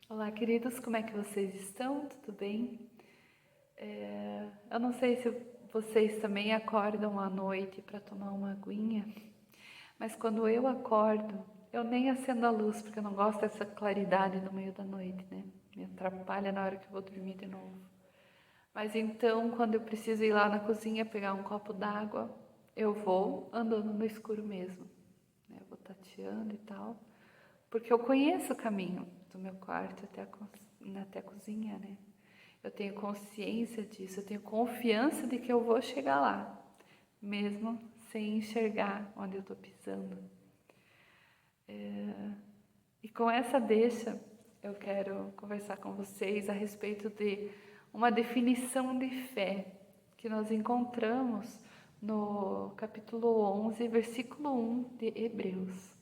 Olá, queridos, como é que vocês estão? Tudo bem? Eu não sei se vocês também acordam à noite para tomar uma aguinha, mas quando eu acordo, eu nem acendo a luz, porque eu não gosto dessa claridade no meio da noite, né? Me atrapalha na hora que eu vou dormir de novo. Mas então, quando eu preciso ir lá na cozinha pegar um copo d'água, eu vou andando no escuro mesmo, né? Eu vou tateando e tal, porque eu conheço o caminho do meu quarto até a cozinha, né? Eu tenho consciência disso, eu tenho confiança de que eu vou chegar lá, mesmo sem enxergar onde eu estou pisando. E com essa deixa, eu quero conversar com vocês a respeito de uma definição de fé que nós encontramos no capítulo 11, versículo 1 de Hebreus.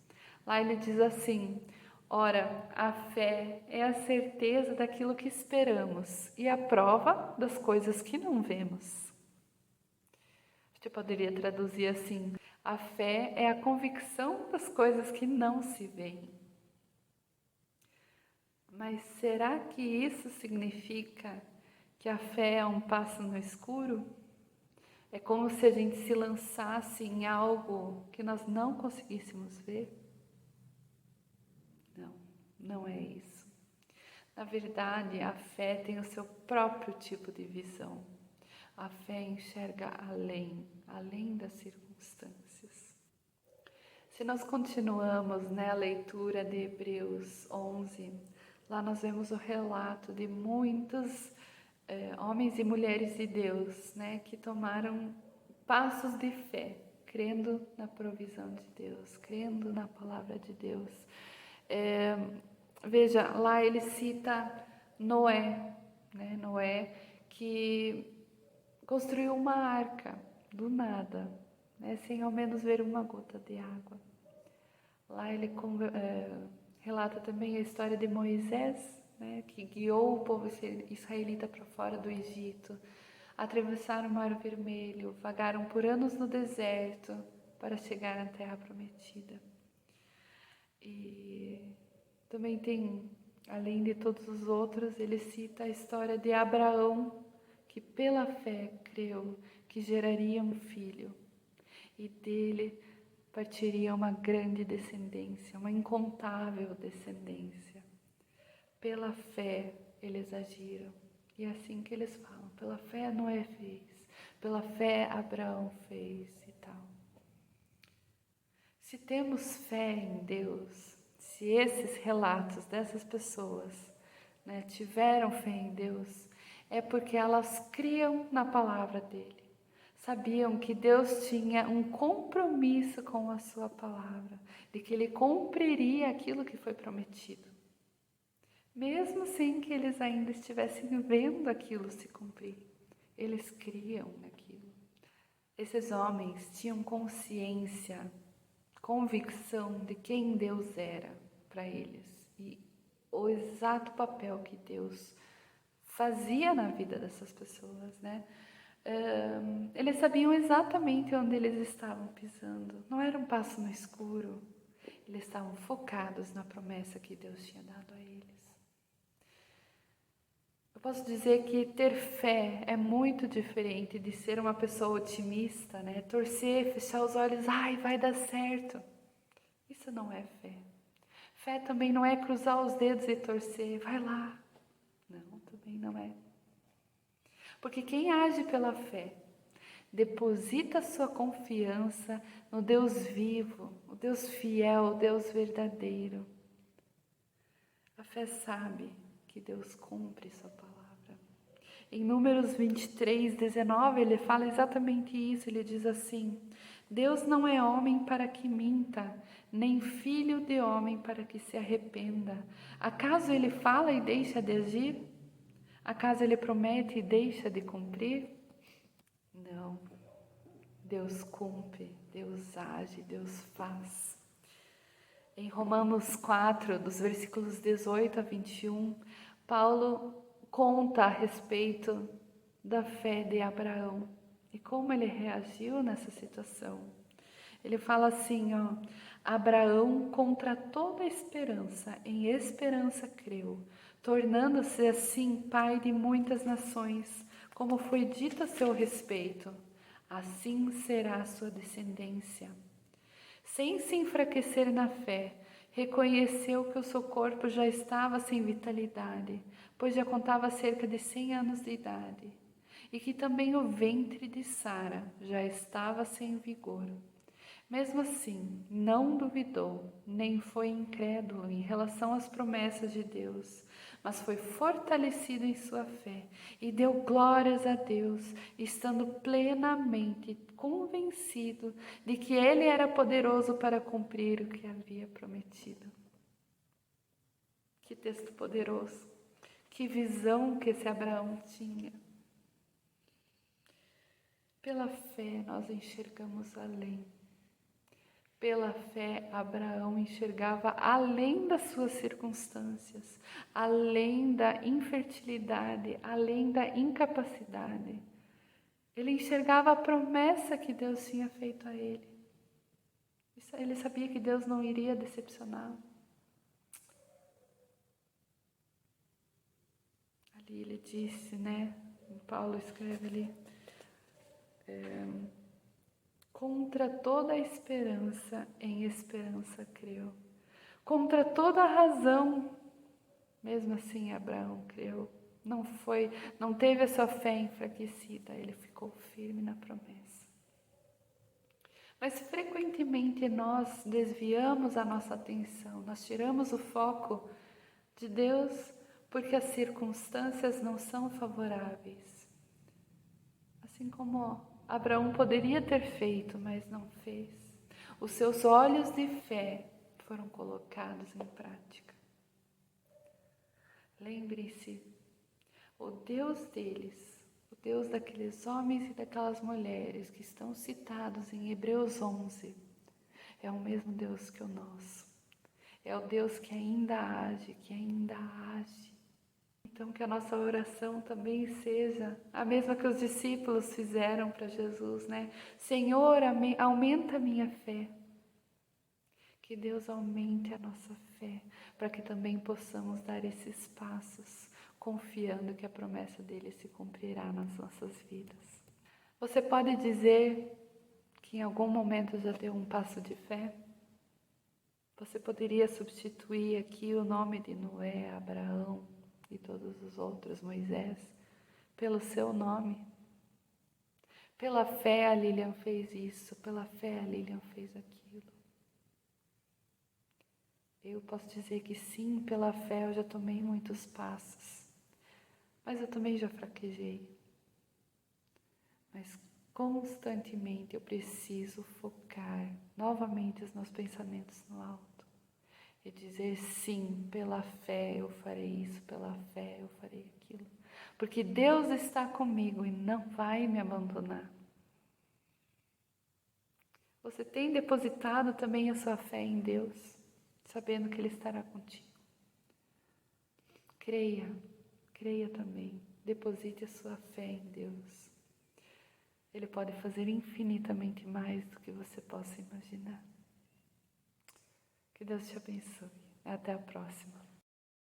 Lá ele diz assim: ora, a fé é a certeza daquilo que esperamos e a prova das coisas que não vemos. A gente poderia traduzir assim: a fé é a convicção das coisas que não se veem. Mas será que isso significa que a fé é um passo no escuro? É como se a gente se lançasse em algo que nós não conseguíssemos ver? Não, não é isso. Na verdade, a fé tem o seu próprio tipo de visão. A fé enxerga além das circunstâncias. Se nós continuamos, né, a leitura de Hebreus 11, lá nós vemos o relato de muitos homens e mulheres de Deus, né, que tomaram passos de fé, crendo na provisão de Deus, crendo na palavra de Deus. Veja, lá ele cita Noé, né, Noé que construiu uma arca do nada, né, sem ao menos ver uma gota de água. Lá ele relata também a história de Moisés, né, que guiou o povo israelita para fora do Egito, atravessaram o Mar Vermelho, vagaram por anos no deserto para chegar na Terra Prometida. E também tem, além de todos os outros, ele cita a história de Abraão, que pela fé creu que geraria um filho, e dele partiria uma grande descendência, uma incontável descendência. Pela fé eles agiram. E é assim que eles falam: pela fé Noé fez, pela fé Abraão fez e tal. Se temos fé em Deus, se esses relatos dessas pessoas, né, tiveram fé em Deus, é porque elas criam na palavra dele. Sabiam que Deus tinha um compromisso com a sua palavra, de que ele cumpriria aquilo que foi prometido, mesmo sem que eles ainda estivessem vendo aquilo se cumprir. Eles criam naquilo. Esses homens tinham consciência, convicção de quem Deus era para eles e o exato papel que Deus fazia na vida dessas pessoas, né? Eles sabiam exatamente onde eles estavam pisando. Não era um passo no escuro. Eles estavam focados na promessa que Deus tinha dado a eles. Eu posso dizer que ter fé é muito diferente de ser uma pessoa otimista, né? Torcer, fechar os olhos, ai, vai dar certo. Isso não é fé. Fé também não é cruzar os dedos e torcer, vai lá. Não, também não é. Porque quem age pela fé deposita sua confiança no Deus vivo, o Deus fiel, o Deus verdadeiro. A fé sabe que Deus cumpre sua palavra. Em Números 23, 19, ele fala exatamente isso. Ele diz assim: Deus não é homem para que minta, nem filho de homem para que se arrependa. Acaso ele fala e deixa de agir? Acaso ele promete e deixa de cumprir? Não. Deus cumpre, Deus age, Deus faz. Em Romanos 4, dos versículos 18 a 21, Paulo conta a respeito da fé de Abraão e como ele reagiu nessa situação. Ele fala assim, ó: Abraão, contra toda esperança, em esperança creu, tornando-se assim pai de muitas nações, como foi dito a seu respeito. Assim será a sua descendência. Sem se enfraquecer na fé, reconheceu que o seu corpo já estava sem vitalidade, pois já contava cerca de 100 anos de idade, e que também o ventre de Sara já estava sem vigor. Mesmo assim, não duvidou, nem foi incrédulo em relação às promessas de Deus, mas foi fortalecido em sua fé e deu glórias a Deus, estando plenamente convencido de que Ele era poderoso para cumprir o que havia prometido. Que texto poderoso! Que visão que esse Abraão tinha! Pela fé nós enxergamos além. Pela fé, Abraão enxergava além das suas circunstâncias, além da infertilidade, além da incapacidade. Ele enxergava a promessa que Deus tinha feito a ele. Ele sabia que Deus não iria decepcioná-lo. Ali ele disse, né? Paulo escreve ali. Contra toda a esperança, em esperança creu. Contra toda a razão, mesmo assim Abraão creu. Não teve a sua fé enfraquecida, ele ficou firme na promessa. Mas frequentemente nós desviamos a nossa atenção, nós tiramos o foco de Deus porque as circunstâncias não são favoráveis. Assim como Abraão poderia ter feito, mas não fez. Os seus olhos de fé foram colocados em prática. Lembre-se, o Deus deles, o Deus daqueles homens e daquelas mulheres que estão citados em Hebreus 11, é o mesmo Deus que o nosso. É o Deus que ainda age, que ainda age. Então que a nossa oração também seja a mesma que os discípulos fizeram para Jesus, né? Senhor, aumenta a minha fé. Que Deus aumente a nossa fé, para que também possamos dar esses passos, confiando que a promessa dele se cumprirá nas nossas vidas. Você pode dizer que em algum momento já deu um passo de fé? Você poderia substituir aqui o nome de Noé, Abraão e todos os outros, Moisés, pelo seu nome? Pela fé a Lilian fez isso, pela fé a Lilian fez aquilo. Eu posso dizer que sim, pela fé eu já tomei muitos passos, mas eu também já fraquejei. Mas constantemente eu preciso focar novamente os meus pensamentos no alto e dizer sim, pela fé eu farei isso, pela fé eu farei aquilo, porque Deus está comigo e não vai me abandonar. Você tem depositado também a sua fé em Deus, sabendo que Ele estará contigo. Creia também, deposite a sua fé em Deus. Ele pode fazer infinitamente mais do que você possa imaginar. Que Deus te abençoe. Até a próxima.